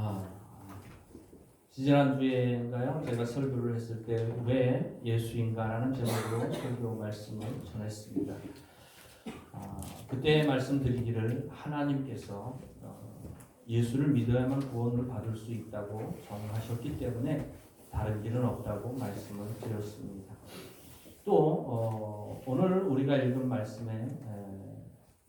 아, 지지난주에인가요? 제가 설교를 했을 때 왜 예수인가라는 제목으로 설교 말씀을 전했습니다. 그때 말씀드리기를 하나님께서 예수를 믿어야만 구원을 받을 수 있다고 정하셨기 때문에 다른 길은 없다고 말씀을 드렸습니다. 또 오늘 우리가 읽은 말씀에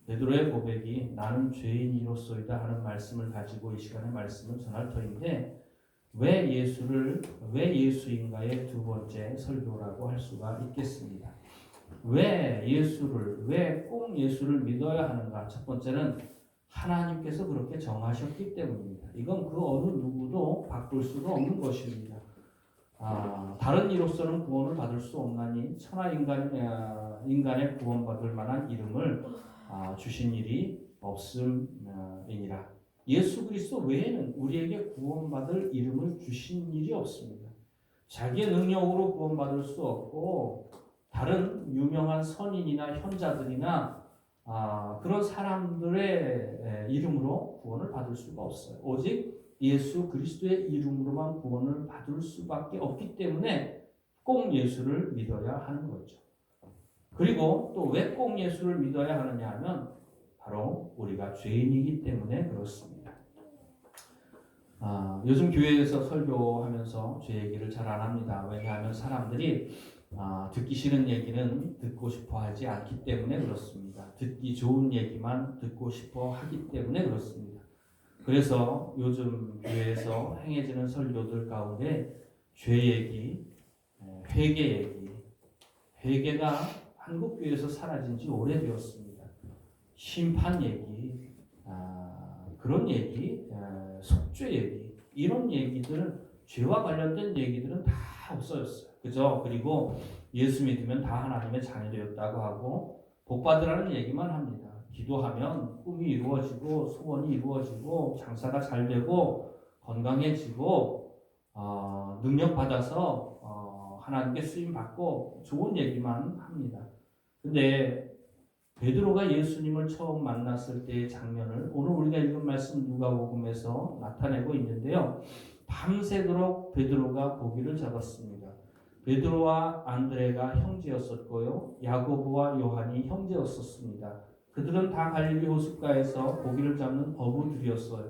베드로의 고백이 나는 죄인이로소이다 하는 말씀을 가지고 이 시간에 말씀을 전할 터인데 왜 예수인가의 두 번째 설교라고 할 수가 있겠습니다. 왜 꼭 예수를 믿어야 하는가? 첫 번째는 하나님께서 그렇게 정하셨기 때문입니다. 이건 그 어느 누구도 바꿀 수가 없는 것입니다. 다른 이로서는 구원을 받을 수 없나니 천하 인간의 구원받을 만한 이름을 주신 일이 없음이니라. 예수 그리스도 외에는 우리에게 구원받을 이름을 주신 일이 없습니다. 자기의 능력으로 구원받을 수 없고 다른 유명한 선인이나 현자들이나 그런 사람들의 이름으로 구원을 받을 수가 없어요. 오직 예수 그리스도의 이름으로만 구원을 받을 수밖에 없기 때문에 꼭 예수를 믿어야 하는 거죠. 그리고 또 왜 꼭 예수를 믿어야 하느냐 하면 바로 우리가 죄인이기 때문에 그렇습니다. 요즘 교회에서 설교하면서 죄 얘기를 잘 안 합니다. 왜냐하면 사람들이 듣기 싫은 얘기는 듣고 싶어 하지 않기 때문에 그렇습니다. 듣기 좋은 얘기만 듣고 싶어 하기 때문에 그렇습니다. 그래서 요즘 교회에서 행해지는 설교들 가운데 죄 얘기, 회개 얘기, 회개가 한국 교회에서 사라진 지 오래되었습니다. 심판 얘기, 그런 얘기, 속죄 얘기, 이런 얘기들, 죄와 관련된 얘기들은 다 없어졌어요. 그죠? 그리고 예수 믿으면 다 하나님의 자녀 되었다고 하고 복 받으라는 얘기만 합니다. 기도하면 꿈이 이루어지고 소원이 이루어지고 장사가 잘 되고 건강해지고 능력 받아서 하나님께 쓰임 받고 좋은 얘기만 합니다. 근데 베드로가 예수님을 처음 만났을 때의 장면을 오늘 우리가 읽은 말씀 누가복음에서 나타내고 있는데요. 밤새도록 베드로가 고기를 잡았습니다. 베드로와 안드레가 형제였었고요. 야고보와 요한이 형제였었습니다. 그들은 다 갈릴리 호숫가에서 고기를 잡는 어부들이었어요.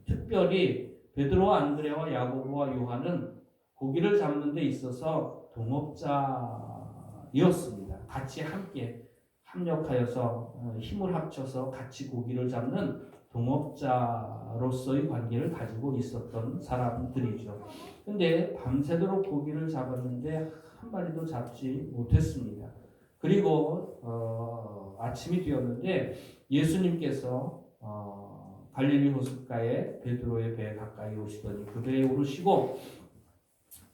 특별히 베드로, 안드레와 야고보와 요한은 고기를 잡는 데 있어서 동업자였습니다. 같이 함께 합력하여서 힘을 합쳐서 같이 고기를 잡는 동업자로서의 관계를 가지고 있었던 사람들이죠. 근데 밤새도록 고기를 잡았는데 한 마리도 잡지 못했습니다. 그리고 아침이 되었는데 예수님께서 갈릴리 호숫가에 베드로의 배에 가까이 오시더니 그 배에 오르시고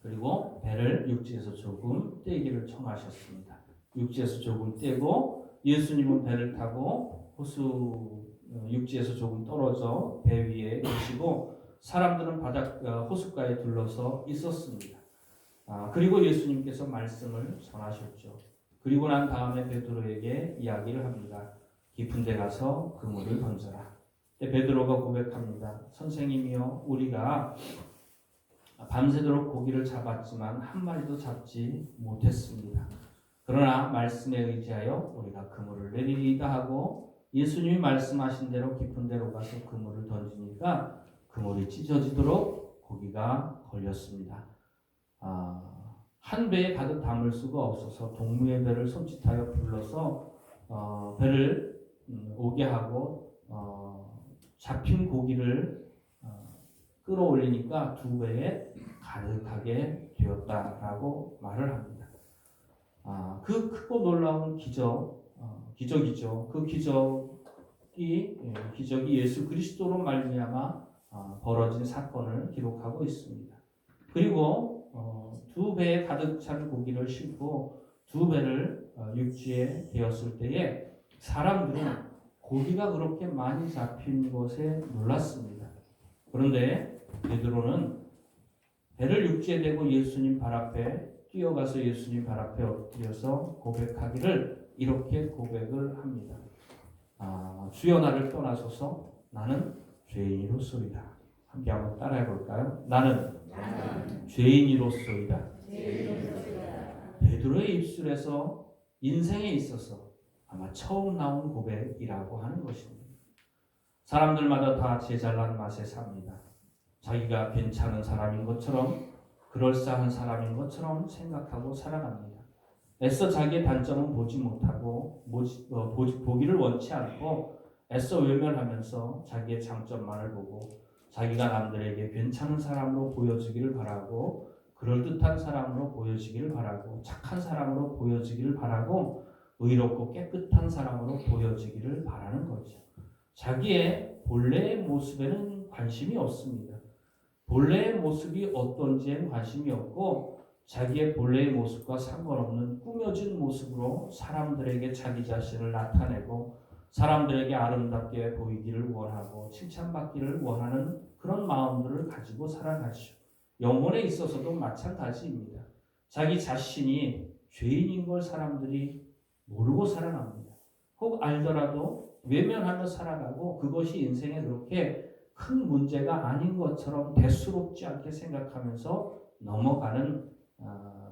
그리고 배를 육지에서 조금 떼기를 청하셨습니다. 육지에서 조금 떼고 예수님은 배를 타고 육지에서 조금 떨어져 배 위에 계시고 사람들은 호숫가에 둘러서 있었습니다. 그리고 예수님께서 말씀을 전하셨죠. 그리고 난 다음에 베드로에게 이야기를 합니다. 깊은 데 가서 그물을 던져라. 베드로가 고백합니다. 선생님이여, 우리가 밤새도록 고기를 잡았지만 한 마리도 잡지 못했습니다. 그러나 말씀에 의지하여 우리가 그물을 내리리이다 하고 예수님이 말씀하신 대로 깊은 데로 가서 그물을 던지니까 그물이 찢어지도록 고기가 걸렸습니다. 한 배에 가득 담을 수가 없어서 동무의 배를 손짓하여 불러서 배를 오게 하고 잡힌 고기를 끌어올리니까 두 배에 가득하게 되었다라고 말을 합니다. 그 크고 놀라운 기적이죠. 그 기적이 예수 그리스도로 말미암아 벌어진 사건을 기록하고 있습니다. 그리고 두 배에 가득 찬 고기를 싣고 두 배를 육지에 대었을 때에 사람들은 고기가 그렇게 많이 잡힌 것에 놀랐습니다. 그런데 베드로는 배를 육지에 대고 예수님 발 앞에 뛰어가서 예수님 발 앞에 엎드려서 고백하기를 이렇게 고백을 합니다. 주여 나를 떠나소서 나는 죄인이로소이다. 함께 한번 따라해 볼까요? 나는 죄인이로소이다. 베드로의 입술에서 인생에 있어서 아마 처음 나온 고백이라고 하는 것입니다. 사람들마다 다 제 잘난 맛에 삽니다. 자기가 괜찮은 사람인 것처럼, 그럴싸한 사람인 것처럼 생각하고 살아갑니다. 애써 자기의 단점은 보지 못하고 보기를 원치 않고 애써 외면하면서 자기의 장점만을 보고 자기가 남들에게 괜찮은 사람으로 보여지기를 바라고 그럴듯한 사람으로 보여지기를 바라고 착한 사람으로 보여지기를 바라고 의롭고 깨끗한 사람으로 보여지기를 바라는 거죠. 자기의 본래의 모습에는 관심이 없습니다. 본래의 모습이 어떤지엔 관심이 없고 자기의 본래의 모습과 상관없는 꾸며진 모습으로 사람들에게 자기 자신을 나타내고 사람들에게 아름답게 보이기를 원하고 칭찬받기를 원하는 그런 마음들을 가지고 살아가죠. 영혼에 있어서도 마찬가지입니다. 자기 자신이 죄인인 걸 사람들이 모르고 살아갑니다. 혹 알더라도 외면하며 살아가고 그것이 인생에 그렇게 큰 문제가 아닌 것처럼 대수롭지 않게 생각하면서 넘어가는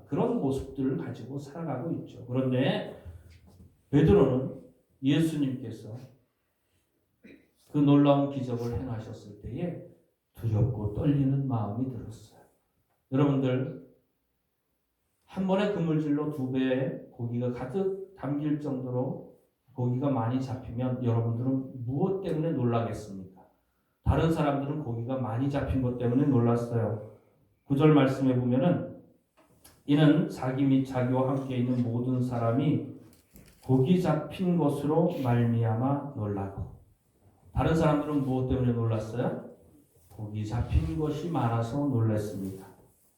그런 모습들을 가지고 살아가고 있죠. 그런데 베드로는 예수님께서 그 놀라운 기적을 행하셨을 때에 두렵고 떨리는 마음이 들었어요. 여러분들 한 번에 그물질로 2배의 고기가 가득 담길 정도로 고기가 많이 잡히면 여러분들은 무엇 때문에 놀라겠습니까? 다른 사람들은 고기가 많이 잡힌 것 때문에 놀랐어요. 9절 말씀에 보면은 이는 자기 및 자기와 함께 있는 모든 사람이 고기 잡힌 것으로 말미암아 놀라고. 다른 사람들은 무엇 때문에 놀랐어요? 고기 잡힌 것이 많아서 놀랐습니다.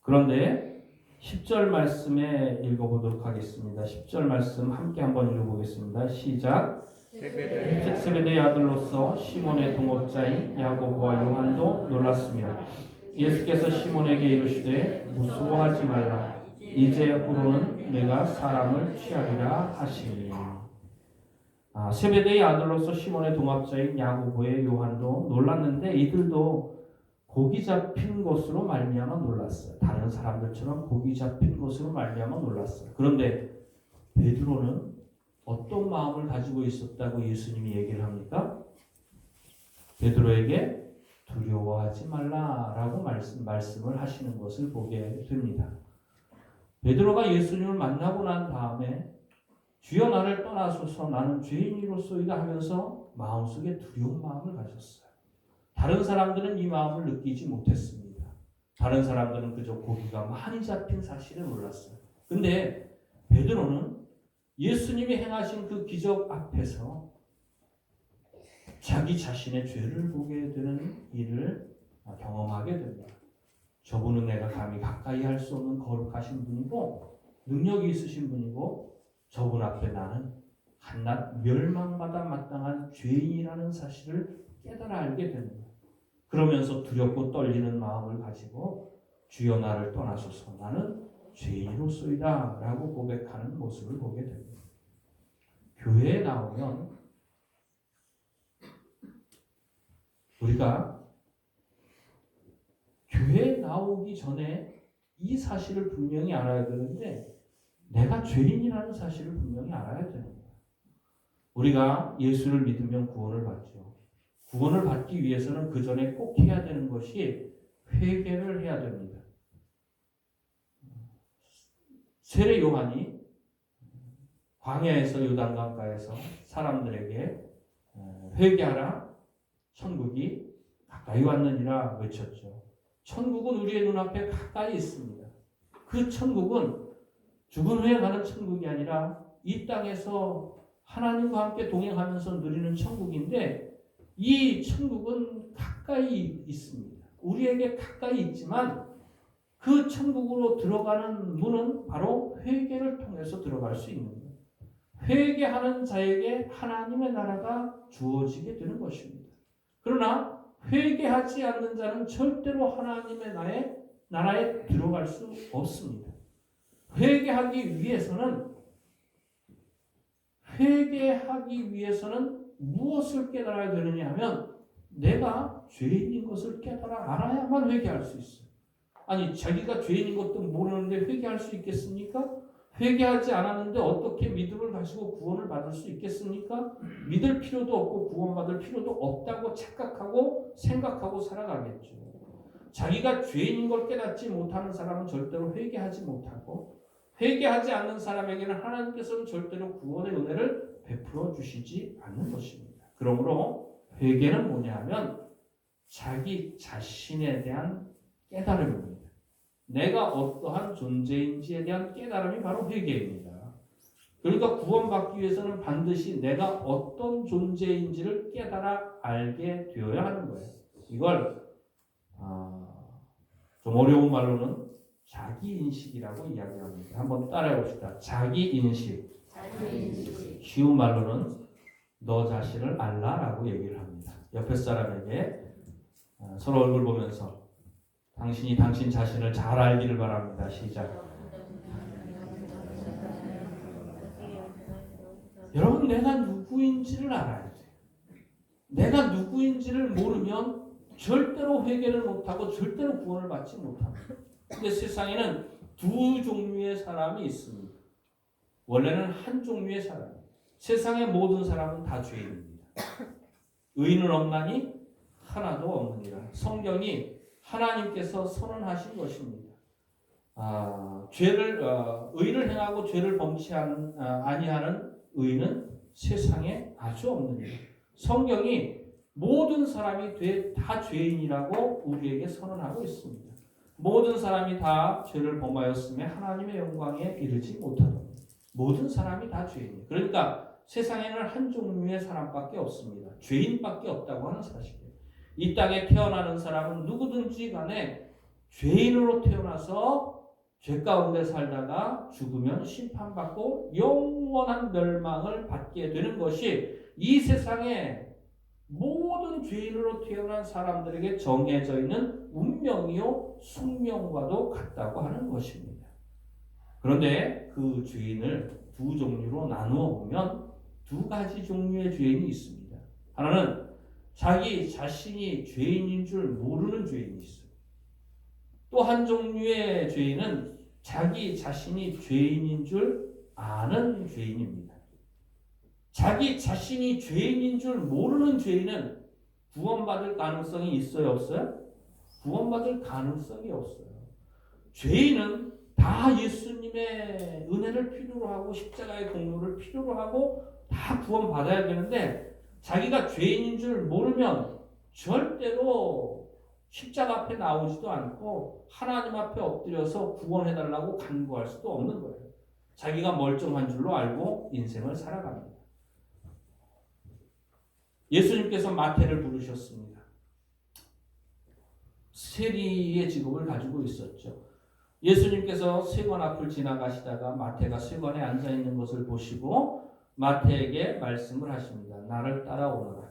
그런데 10절 말씀에 읽어보도록 하겠습니다. 10절 말씀 함께 한번 읽어보겠습니다. 시작. 세베대의 아들로서 시몬의 동업자인 야고보와 요한도 놀랐으며 예수께서 시몬에게 이르시되 무서워하지 말라. 이제후로는 내가 사람을 취하리라 하시니. 세베대의 아들로서 시몬의 동업자인 야고보의 요한도 놀랐는데 이들도 고기 잡힌 것으로 말미암아 놀랐어요. 다른 사람들처럼 고기 잡힌 것으로 말미암아 놀랐어요. 그런데 베드로는 어떤 마음을 가지고 있었다고 예수님이 얘기를 합니까? 베드로에게 두려워하지 말라라고 말씀을 하시는 것을 보게 됩니다. 베드로가 예수님을 만나고 난 다음에 주여 나를 떠나소서 나는 죄인이로소이다 하면서 마음속에 두려운 마음을 가졌어요. 다른 사람들은 이 마음을 느끼지 못했습니다. 다른 사람들은 그저 고기가 많이 잡힌 사실에 놀랐어요. 근데 베드로는 예수님이 행하신 그 기적 앞에서 자기 자신의 죄를 보게 되는 일을 경험하게 됩니다. 저분은 내가 감히 가까이 할 수 없는 거룩하신 분이고 능력이 있으신 분이고 저분 앞에 나는 한낱 멸망받아 마땅한 죄인이라는 사실을 깨달아 알게 됩니다. 그러면서 두렵고 떨리는 마음을 가지고 주여 나를 떠나소서 나는 죄인으로소이다 라고 고백하는 모습을 보게 됩니다. 교회에 나오면 우리가 교회에 나오기 전에 이 사실을 분명히 알아야 되는데 내가 죄인이라는 사실을 분명히 알아야 되는 거예요. 우리가 예수를 믿으면 구원을 받죠. 구원을 받기 위해서는 그 전에 꼭 해야 되는 것이 회개를 해야 됩니다. 세례 요한이 광야에서 요단강가에서 사람들에게 회개하라 천국이 가까이 왔느니라 외쳤죠. 천국은 우리의 눈앞에 가까이 있습니다. 그 천국은 죽은 후에 가는 천국이 아니라 이 땅에서 하나님과 함께 동행하면서 누리는 천국인데 이 천국은 가까이 있습니다. 우리에게 가까이 있지만 그 천국으로 들어가는 문은 바로 회개를 통해서 들어갈 수 있는 거예요. 회개하는 자에게 하나님의 나라가 주어지게 되는 것입니다. 그러나 회개하지 않는 자는 절대로 하나님의 나라에 들어갈 수 없습니다. 회개하기 위해서는 무엇을 깨달아야 되느냐 하면 내가 죄인인 것을 깨달아 알아야만 회개할 수 있어요. 아니 자기가 죄인인 것도 모르는데 회개할 수 있겠습니까? 회개하지 않았는데 어떻게 믿음을 가지고 구원을 받을 수 있겠습니까? 믿을 필요도 없고 구원받을 필요도 없다고 착각하고 생각하고 살아가겠죠. 자기가 죄인인 걸 깨닫지 못하는 사람은 절대로 회개하지 못하고 회개하지 않는 사람에게는 하나님께서는 절대로 구원의 은혜를 베풀어 주시지 않는 것입니다. 그러므로 회개는 뭐냐 하면 자기 자신에 대한 깨달음입니다. 내가 어떠한 존재인지에 대한 깨달음이 바로 회개입니다. 그러니까 구원받기 위해서는 반드시 내가 어떤 존재인지를 깨달아 알게 되어야 하는 거예요. 이걸 좀 어려운 말로는 자기인식이라고 이야기합니다. 한번 따라해 봅시다. 자기인식. 쉬운 말로는 너 자신을 알라라고 얘기를 합니다. 옆에 사람에게 서로 얼굴 보면서 당신이 당신 자신을 잘 알기를 바랍니다. 시작. 여러분 내가 누구인지를 알아야 돼요. 내가 누구인지를 모르면 절대로 회개를 못하고 절대로 구원을 받지 못합니다. 근데 세상에는 두 종류의 사람이 있습니다. 원래는 한 종류의 사람. 세상의 모든 사람은 다 죄인입니다. 의인은 없나니 하나도 없느니라. 성경이 하나님께서 선언하신 것입니다. 의를 행하고 죄를 범치 아니하는 의인은 세상에 아주 없느니라. 성경이 모든 사람이 다 죄인이라고 우리에게 선언하고 있습니다. 모든 사람이 다 죄를 범하였으며 하나님의 영광에 이르지 못하더니 모든 사람이 다 죄인이에요. 그러니까 세상에는 한 종류의 사람밖에 없습니다. 죄인밖에 없다고 하는 사실이에요. 이 땅에 태어나는 사람은 누구든지 간에 죄인으로 태어나서 죄 가운데 살다가 죽으면 심판받고 영원한 멸망을 받게 되는 것이 이 세상에 모든 죄인으로 태어난 사람들에게 정해져 있는 운명이요 숙명과도 같다고 하는 것입니다. 그런데 그 죄인을 두 종류로 나누어 보면 두 가지 종류의 죄인이 있습니다. 하나는 자기 자신이 죄인인 줄 모르는 죄인이 있어요. 또 한 종류의 죄인은 자기 자신이 죄인인 줄 아는 죄인입니다. 자기 자신이 죄인인 줄 모르는 죄인은 구원받을 가능성이 있어요, 없어요? 구원받을 가능성이 없어요. 죄인은 다 예수님의 은혜를 필요로 하고 십자가의 공로를 필요로 하고 다 구원받아야 되는데 자기가 죄인인 줄 모르면 절대로 십자가 앞에 나오지도 않고 하나님 앞에 엎드려서 구원해달라고 간구할 수도 없는 거예요. 자기가 멀쩡한 줄로 알고 인생을 살아갑니다. 예수님께서 마태를 부르셨습니다. 세리의 직업을 가지고 있었죠. 예수님께서 세관 앞을 지나가시다가 마태가 세관에 앉아있는 것을 보시고 마태에게 말씀을 하십니다. 나를 따라오너라.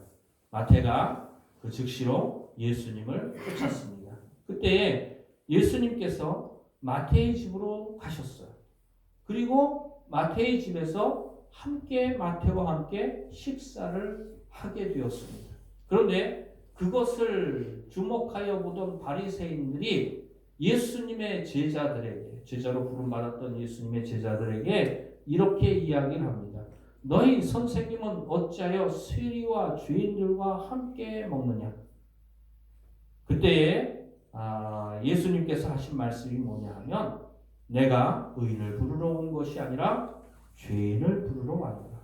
마태가 그 즉시로 예수님을 쫓았습니다. 그때 예수님께서 마태의 집으로 가셨어요. 그리고 마태의 집에서 마태와 함께 식사를 하게 되었습니다. 그런데 그것을 주목하여 보던 바리새인들이 예수님의 제자로 부름받았던 예수님의 제자들에게 이렇게 이야기를 합니다. 너희 선생님은 어찌하여 세리와 죄인들과 함께 먹느냐? 그때에 예수님께서 하신 말씀이 뭐냐 하면 내가 의인을 부르러 온 것이 아니라 죄인을 부르러 왔노라.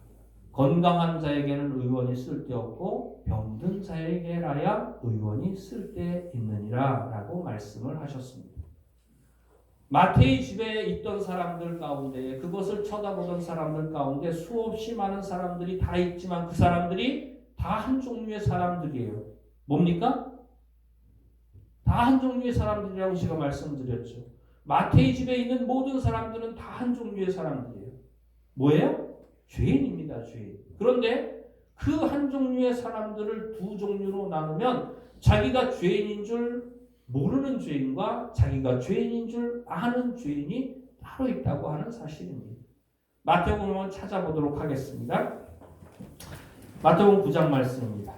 건강한 자에게는 의원이 쓸데없고 병든 자에게라야 의원이 쓸데있느니라 라고 말씀을 하셨습니다. 마태의 집에 있던 사람들 가운데 그것을 쳐다보던 사람들 가운데 수없이 많은 사람들이 다 있지만 그 사람들이 다 한 종류의 사람들이에요. 뭡니까? 다 한 종류의 사람들이라고 제가 말씀드렸죠. 마태의 집에 있는 모든 사람들은 다 한 종류의 사람들이에요. 뭐예요? 죄인입니다. 죄인. 그런데 그 한 종류의 사람들을 두 종류로 나누면 자기가 죄인인 줄 모르는 죄인과 자기가 죄인인 줄 아는 죄인이 따로 있다고 하는 사실입니다. 마태복음을 찾아보도록 하겠습니다. 마태복음 9장 말씀입니다.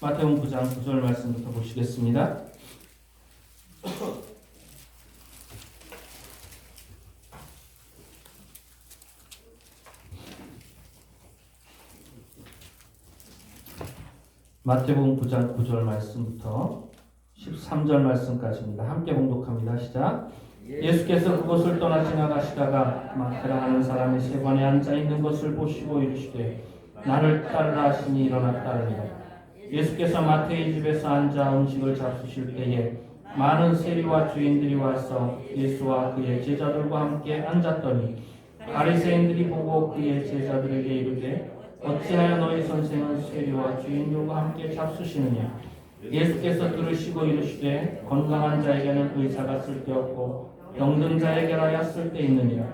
마태복음 9장 9절 말씀부터 보시겠습니다. 마태복음 9장 9절 말씀부터 13절 말씀까지입니다. 함께 봉독합니다. 시작. 예수께서 그곳을 떠나 지나가시다가 마태라 하는 사람이 세관에 앉아 있는 것을 보시고 이르시되 나를 따르라 하시니 일어나 따르니라. 예수께서 마태의 집에서 앉아 음식을 잡수실 때에 많은 세리와 주인들이 와서 예수와 그의 제자들과 함께 앉았더니 바리새인들이 보고 그의 제자들에게 이르되 어찌하여 너희 선생은 세리와 주인들과 함께 잡수시느냐. 예수께서 들으시고 이르시되 건강한 자에게는 의사가 쓸데없고 병든 자에게라야 쓸데있느니라.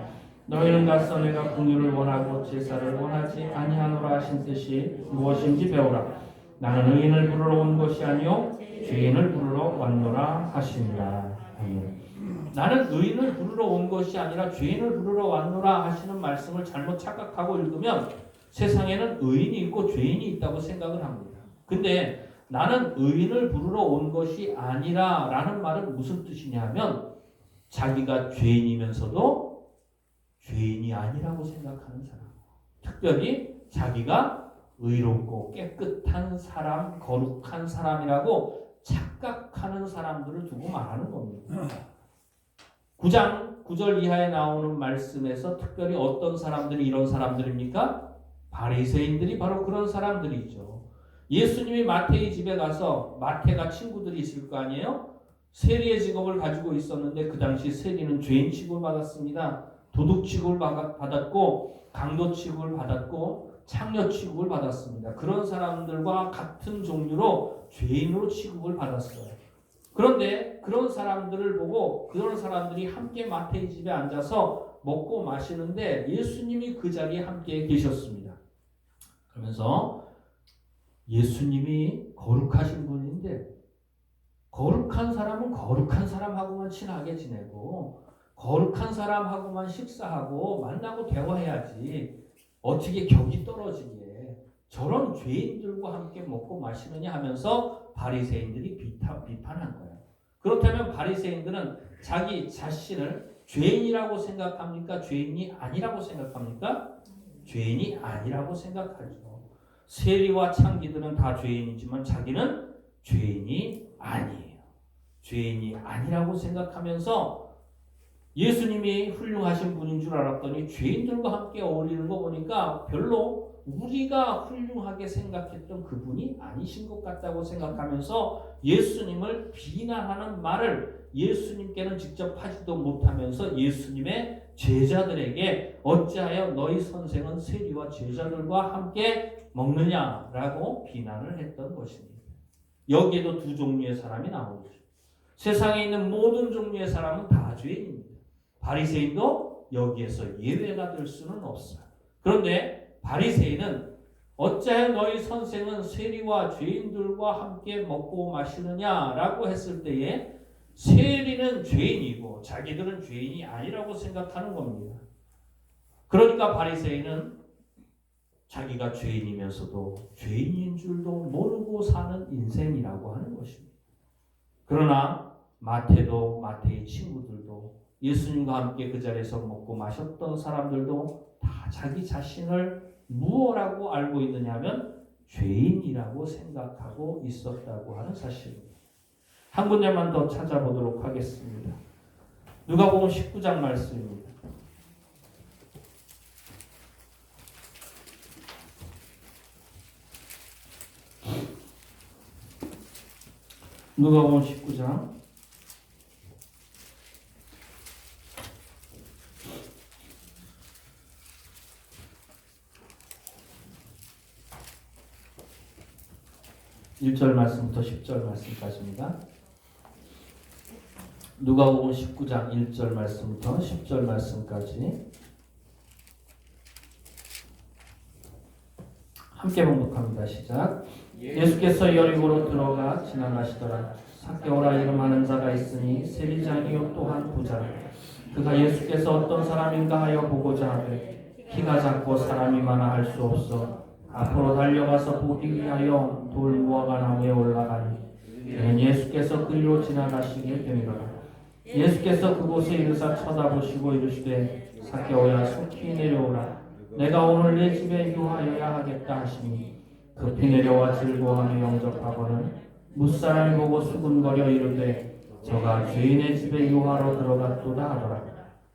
너희는 가서 내가 긍휼을 원하고 제사를 원하지 아니하노라 하신 뜻이 무엇인지 배우라. 나는 의인을 부르러 온 것이 아니요 죄인을 부르러 왔노라 하시니라. 나는 의인을 부르러 온 것이 아니라 죄인을 부르러 왔노라 하시는 말씀을 잘못 착각하고 읽으면 세상에는 의인이 있고 죄인이 있다고 생각을 합니다. 근데 나는 의인을 부르러 온 것이 아니라 라는 말은 무슨 뜻이냐 하면 자기가 죄인이면서도 죄인이 아니라고 생각하는 사람, 특별히 자기가 의롭고 깨끗한 사람, 거룩한 사람이라고 착각하는 사람들을 두고 말하는 겁니다. 9장 9절 이하에 나오는 말씀에서 특별히 어떤 사람들이 이런 사람들입니까? 바리새인들이 바로 그런 사람들이죠. 예수님이 마태의 집에 가서 마태가 친구들이 있을 거 아니에요? 세리의 직업을 가지고 있었는데 그 당시 세리는 죄인 취급을 받았습니다. 도둑 취급을 받았고 강도 취급을 받았고 창녀 취급을 받았습니다. 그런 사람들과 같은 종류로 죄인으로 취급을 받았어요. 그런데 그런 사람들을 보고 그런 사람들이 함께 마태의 집에 앉아서 먹고 마시는데 예수님이 그 자리에 함께 계셨습니다. 그러면서 예수님이 거룩하신 분인데 거룩한 사람은 거룩한 사람하고만 친하게 지내고 거룩한 사람하고만 식사하고 만나고 대화해야지 어떻게 격이 떨어지게 저런 죄인들과 함께 먹고 마시느냐 하면서 바리새인들이 비판한 거예요. 그렇다면 바리새인들은 자기 자신을 죄인이라고 생각합니까? 죄인이 아니라고 생각합니까? 죄인이 아니라고 생각하죠. 세리와 창기들은 다 죄인이지만 자기는 죄인이 아니에요. 죄인이 아니라고 생각하면서 예수님이 훌륭하신 분인 줄 알았더니 죄인들과 함께 어울리는 거 보니까 별로 우리가 훌륭하게 생각했던 그분이 아니신 것 같다고 생각하면서 예수님을 비난하는 말을 예수님께는 직접 하지도 못하면서 예수님의 제자들에게 어찌하여 너희 선생은 세리와 제자들과 함께 먹느냐라고 비난을 했던 것입니다. 여기에도 두 종류의 사람이 나오죠. 세상에 있는 모든 종류의 사람은 다 죄인입니다. 바리새인도 여기에서 예외가 될 수는 없어요. 그런데 바리새인은 어찌하여 너희 선생은 세리와 죄인들과 함께 먹고 마시느냐라고 했을 때에 세리는 죄인이고 자기들은 죄인이 아니라고 생각하는 겁니다. 그러니까 바리새인은 자기가 죄인이면서도 죄인인 줄도 모르고 사는 인생이라고 하는 것입니다. 그러나 마태도 마태의 친구들도 예수님과 함께 그 자리에서 먹고 마셨던 사람들도 다 자기 자신을 무엇라고 알고 있느냐 하면 죄인이라고 생각하고 있었다고 하는 사실입니다. 한 군데만 더 찾아보도록 하겠습니다. 누가복음 19장 말씀입니다. 누가복음 19장 1절 말씀부터 10절 말씀까지입니다. 누가복음 19장 1절 말씀부터 10절 말씀까지 함께 봉독합니다. 시작. 예수께서 여리고로 들어가 지나가시더라. 삭개오라 이름하는 자가 있으니 세리장이요 또한 부자라. 그가 예수께서 어떤 사람인가 하여 보고자 하되 키가 작고 사람이 많아 할 수 없어 앞으로 달려가서 보기 위하여 돌무화과 나무에 올라가니 이는 예수께서 그리로 지나가시길 됨이로라. 예수께서 그곳에 이르사 쳐다보시고 이르시되 삭개오야 속히 내려오라. 내가 오늘 내 집에 유하여야 하겠다 하시니 급히 내려와 즐거워하며 영접하고는 무사람이 보고 수군거려 이르되 저가 주인의 집에 유하러 들어갔도다 하더라.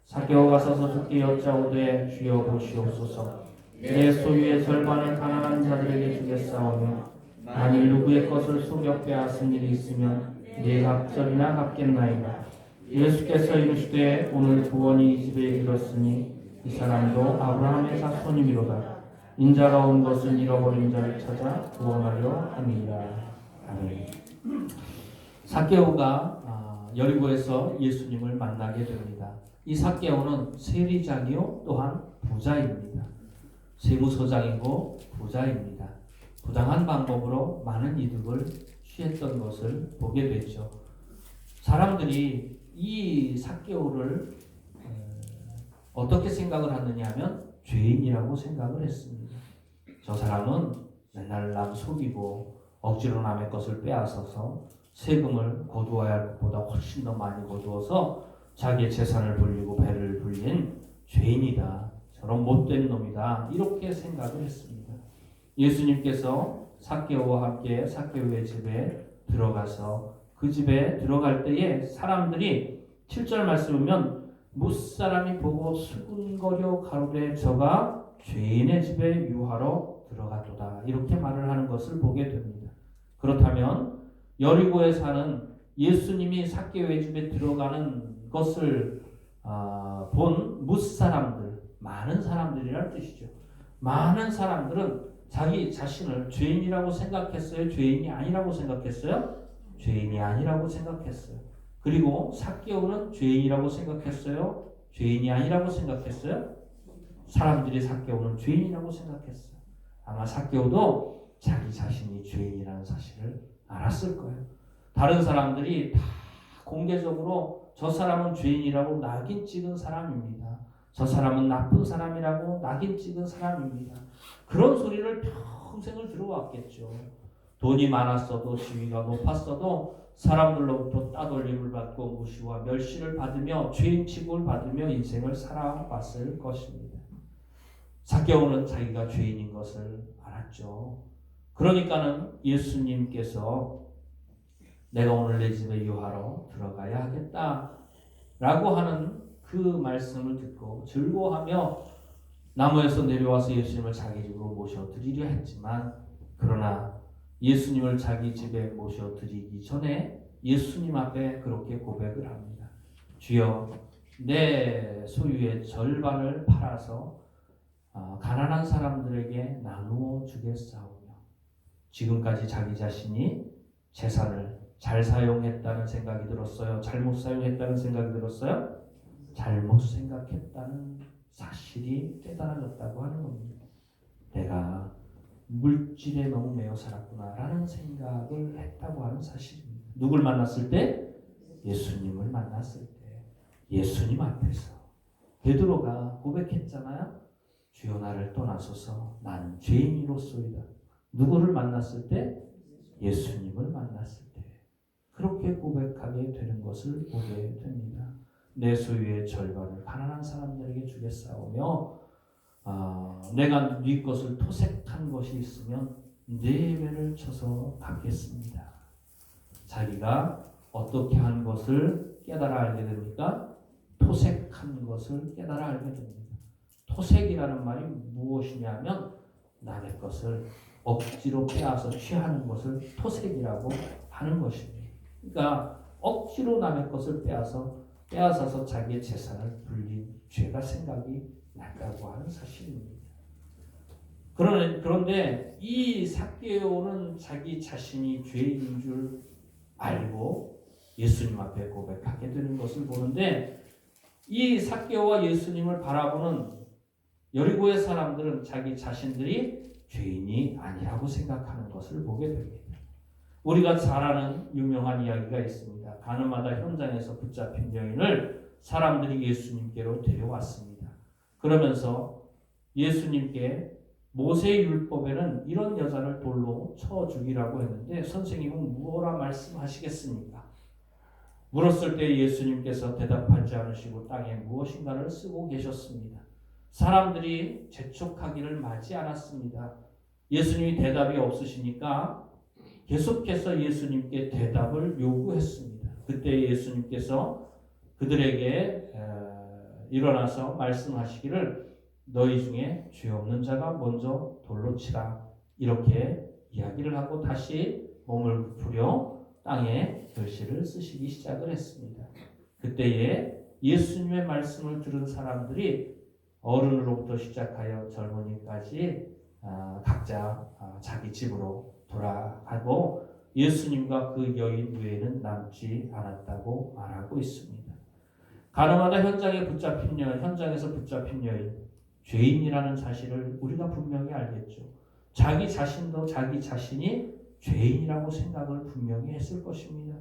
삭개오가 서서 주께 여짜오되 주여 보시옵소서. 내 소유의 절반을 가난한 자들에게 주겠사오며 만일 누구의 것을 속여 빼앗은 일이 있으면 네 갑절이나 갚겠나이다. 예수께서 이르시되 오늘 구원이 이 집에 이르렀으니 이 사람도 아브라함의 자손이미로다. 인자가 온 것은 잃어버린 자를 찾아 구원하려 함이라. 아멘. 삭개오가 여리고에서 예수님을 만나게 됩니다. 이 삭개오는 세리장이요 또한 부자입니다. 세무서장이고 부자입니다. 부당한 방법으로 많은 이득을 취했던 것을 보게 되죠. 사람들이 이 삭개오를 어떻게 생각을 하느냐 하면 죄인이라고 생각을 했습니다. 저 사람은 맨날 남 속이고 억지로 남의 것을 빼앗아서 세금을 거두어야 할 것보다 훨씬 더 많이 거두어서 자기의 재산을 불리고 배를 불린 죄인이다. 저런 못된 놈이다. 이렇게 생각을 했습니다. 예수님께서 삭개오와 함께 삭개오의 집에 들어가서 그 집에 들어갈 때에 사람들이 7절 말씀 보면 무사람이 보고 수군거려 가로되 저가 죄인의 집에 유하러 들어갔도다. 이렇게 말을 하는 것을 보게 됩니다. 그렇다면 여리고에 사는 예수님이 삭개오의 집에 들어가는 것을 본 무사람들, 많은 사람들이라는 뜻이죠. 많은 사람들은 자기 자신을 죄인이라고 생각했어요? 죄인이 아니라고 생각했어요? 죄인이 아니라고 생각했어요. 그리고 삭개오는 죄인이라고 생각했어요? 죄인이 아니라고 생각했어요? 사람들이 삭개오는 죄인이라고 생각했어요. 아마 삭개오도 자기 자신이 죄인이라는 사실을 알았을 거예요. 다른 사람들이 다 공개적으로 저 사람은 죄인이라고 낙인 찍은 사람입니다. 저 사람은 나쁜 사람이라고 낙인 찍은 사람입니다. 그런 소리를 평생을 들어왔겠죠. 돈이 많았어도 지위가 높았어도 사람들로부터 따돌림을 받고 무시와 멸시를 받으며 죄인 취급을 받으며 인생을 살아왔을 것입니다. 삭개오는 자기가 죄인인 것을 알았죠. 그러니까는 예수님께서 내가 오늘 내 집에 유하러 들어가야 하겠다 라고 하는 그 말씀을 듣고 즐거워하며 나무에서 내려와서 예수님을 자기 집으로 모셔드리려 했지만 그러나 예수님을 자기 집에 모셔드리기 전에 예수님 앞에 그렇게 고백을 합니다. 주여 내 소유의 절반을 팔아서 가난한 사람들에게 나누어 주겠사오며 지금까지 자기 자신이 재산을 잘 사용했다는 생각이 들었어요? 잘못 사용했다는 생각이 들었어요? 잘못 생각했다는 사실이 깨달아졌다고 하는 겁니다. 내가 물질에 너무 매여 살았구나라는 생각을 했다고 하는 사실입니다. 누굴 만났을 때? 예수님을 만났을 때. 예수님 앞에서 베드로가 고백했잖아요. 주여 나를 떠나소서 나는 죄인이로소이다. 누구를 만났을 때? 예수님을 만났을 때. 그렇게 고백하게 되는 것을 보게 됩니다. 내 소유의 절반을 가난한 사람들에게 주겠사오며 내가 네 것을 토색한 것이 있으면 네 배를 쳐서 갚겠습니다. 자기가 어떻게 한 것을 깨달아 알게 됩니까? 토색한 것을 깨달아 알게 됩니다. 토색이라는 말이 무엇이냐면 남의 것을 억지로 빼앗아 취하는 것을 토색이라고 하는 것입니다. 그러니까 억지로 남의 것을 빼앗아서 자기의 재산을 불린 죄가 생각이 났다고 하는 사실입니다. 그런데 이 삭개오는 자기 자신이 죄인인 줄 알고 예수님 앞에 고백하게 되는 것을 보는데 이 삭개오와 예수님을 바라보는 여리고의 사람들은 자기 자신들이 죄인이 아니라고 생각하는 것을 보게 됩니다. 우리가 잘 아는 유명한 이야기가 있습니다. 가늠하다 현장에서 붙잡힌 여인을 사람들이 예수님께로 데려왔습니다. 그러면서 예수님께 모세의 율법에는 이런 여자를 돌로 쳐 죽이라고 했는데 선생님은 무엇라 말씀하시겠습니까? 물었을 때 예수님께서 대답하지 않으시고 땅에 무엇인가를 쓰고 계셨습니다. 사람들이 재촉하기를 마지 않았습니다. 예수님이 대답이 없으시니까 계속해서 예수님께 대답을 요구했습니다. 그때 예수님께서 그들에게 일어나서 말씀하시기를 너희 중에 죄 없는 자가 먼저 돌로 치라 이렇게 이야기를 하고 다시 몸을 부풀려 땅에 글씨를 쓰시기 시작을 했습니다. 그때에 예수님의 말씀을 들은 사람들이 어른으로부터 시작하여 젊은이까지 각자 자기 집으로 돌아가고 예수님과 그 여인 외에는 남지 않았다고 말하고 있습니다. 가나마다 현장에서 붙잡힌 여인, 죄인이라는 사실을 우리가 분명히 알겠죠. 자기 자신도 자기 자신이 죄인이라고 생각을 분명히 했을 것입니다.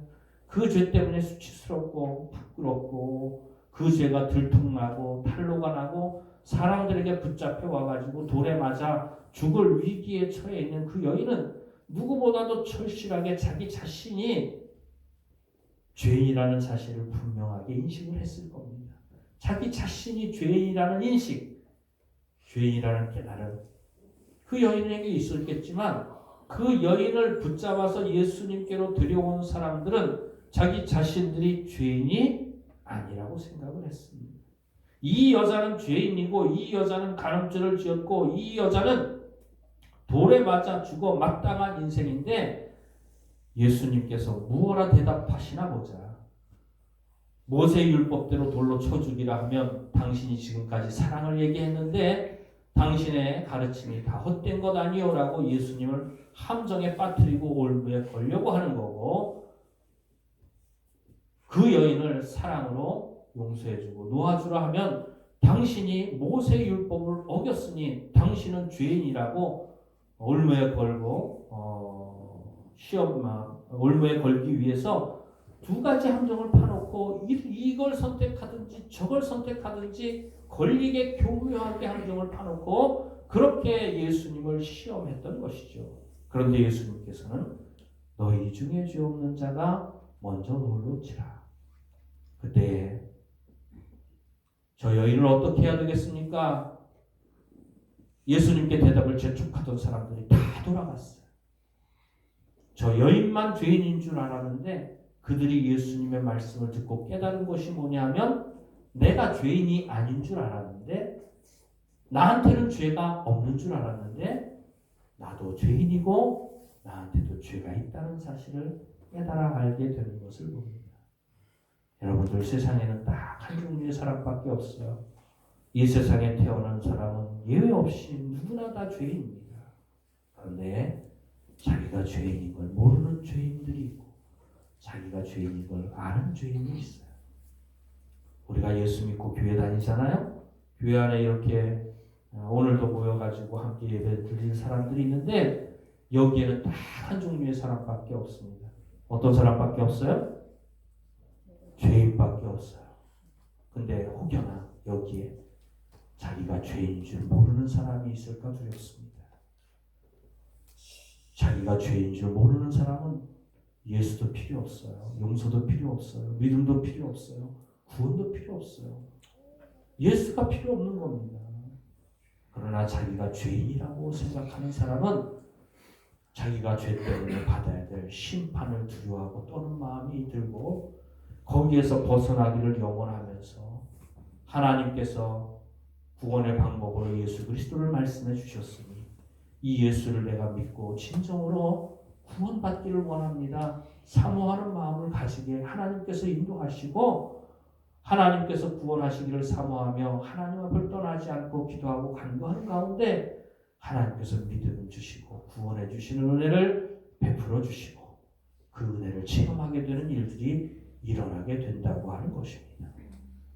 그 죄 때문에 수치스럽고 부끄럽고 그 죄가 들통나고 탄로가 나고 사람들에게 붙잡혀 와가지고 돌에 맞아 죽을 위기에 처해 있는 그 여인은 누구보다도 절실하게 자기 자신이 죄인이라는 사실을 분명하게 인식을 했을 겁니다. 자기 자신이 죄인이라는 인식, 죄인이라는 깨달음 그 여인에게 있었겠지만 그 여인을 붙잡아서 예수님께로 데려온 사람들은 자기 자신들이 죄인이 아니라고 생각을 했습니다. 이 여자는 죄인이고 이 여자는 간음죄를 지었고 이 여자는 돌에 맞아 죽어 마땅한 인생인데 예수님께서 무엇라 대답하시나 보자. 모세의 율법대로 돌로 쳐 죽이라 하면 당신이 지금까지 사랑을 얘기했는데 당신의 가르침이 다 헛된 것 아니오라고 예수님을 함정에 빠뜨리고 올무에 걸려고 하는 거고 그 여인을 사랑으로 용서해주고 놓아주라 하면 당신이 모세의 율법을 어겼으니 당신은 죄인이라고 올무에 걸고 올무에 걸기 위해서 두 가지 함정을 파놓고 이걸 선택하든지 저걸 선택하든지 걸리게 교묘하게 함정을 파놓고 그렇게 예수님을 시험했던 것이죠. 그런데 예수님께서는 너희 중에 죄 없는 자가 먼저 돌로 치라. 그때 저 여인을 어떻게 해야 되겠습니까? 예수님께 대답을 재촉하던 사람들이 다 돌아갔어요. 저 여인만 죄인인 줄 알았는데 그들이 예수님의 말씀을 듣고 깨달은 것이 뭐냐면 내가 죄인이 아닌 줄 알았는데 나한테는 죄가 없는 줄 알았는데 나도 죄인이고 나한테도 죄가 있다는 사실을 깨달아 알게 되는 것을 봅니다. 여러분들 세상에는 딱 한 종류의 사람밖에 없어요. 이 세상에 태어난 사람은 예외 없이 누구나 다 죄인입니다. 그런데 자기가 죄인인 걸 모르는 죄인들이 있고 자기가 죄인인 걸 아는 죄인이 있어요. 우리가 예수 믿고 교회 다니잖아요. 교회 안에 이렇게 오늘도 모여가지고 함께 예배 드릴 사람들이 있는데 여기에는 딱 한 종류의 사람밖에 없습니다. 어떤 사람밖에 없어요? 죄인밖에 없어요. 근데 혹여나 여기에 자기가 죄인인 줄 모르는 사람이 있을까 두렵습니다. 자기가 죄인 줄 모르는 사람은 예수도 필요 없어요. 용서도 필요 없어요. 믿음도 필요 없어요. 구원도 필요 없어요. 예수가 필요 없는 겁니다. 그러나 자기가 죄인이라고 생각하는 사람은 자기가 죄 때문에 받아야 될 심판을 두려워하고 떠는 마음이 들고 거기에서 벗어나기를 영원하면서 하나님께서 구원의 방법으로 예수 그리스도를 말씀해 주셨으니 이 예수를 내가 믿고 진정으로 구원받기를 원합니다. 사모하는 마음을 가지게 하나님께서 인도하시고 하나님께서 구원하시기를 사모하며 하나님 앞을 떠나지 않고 기도하고 간구하는 가운데 하나님께서 믿음을 주시고 구원해 주시는 은혜를 베풀어 주시고 그 은혜를 체험하게 되는 일들이 일어나게 된다고 하는 것입니다.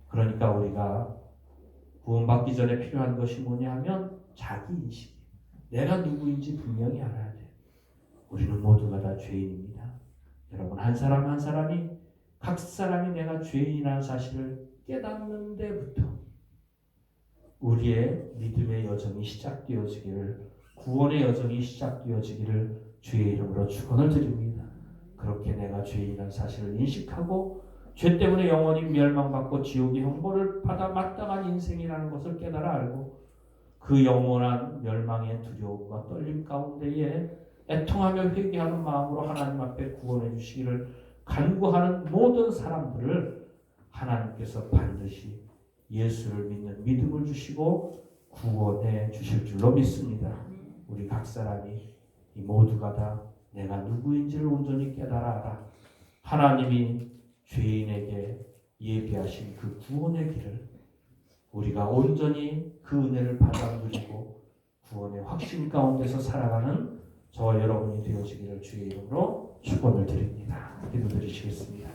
그러니까 우리가 구원받기 전에 필요한 것이 뭐냐 하면 자기인식. 내가 누구인지 분명히 알아야 돼요. 우리는 모두가 다 죄인입니다. 여러분 한 사람 한 사람이 각 사람이 내가 죄인이라는 사실을 깨닫는 데부터 우리의 믿음의 여정이 시작되어지기를, 구원의 여정이 시작되어지기를 주의 이름으로 축원을 드립니다. 그렇게 내가 죄인이라는 사실을 인식하고 죄 때문에 영원히 멸망받고 지옥의 형벌을 받아 마땅한 인생이라는 것을 깨달아 알고 그 영원한 멸망의 두려움과 떨림 가운데에 애통하며 회개하는 마음으로 하나님 앞에 구원해 주시기를 간구하는 모든 사람들을 하나님께서 반드시 예수를 믿는 믿음을 주시고 구원해 주실 줄로 믿습니다. 우리 각 사람이 이 모두가 다 내가 누구인지를 온전히 깨달아 알아 하나님이 죄인에게 예비하신 그 구원의 길을 우리가 온전히 그 은혜를 받아 누리고 구원의 확신 가운데서 살아가는 저와 여러분이 되어지기를 주의 이름으로 축원을 드립니다. 기도드리시겠습니다.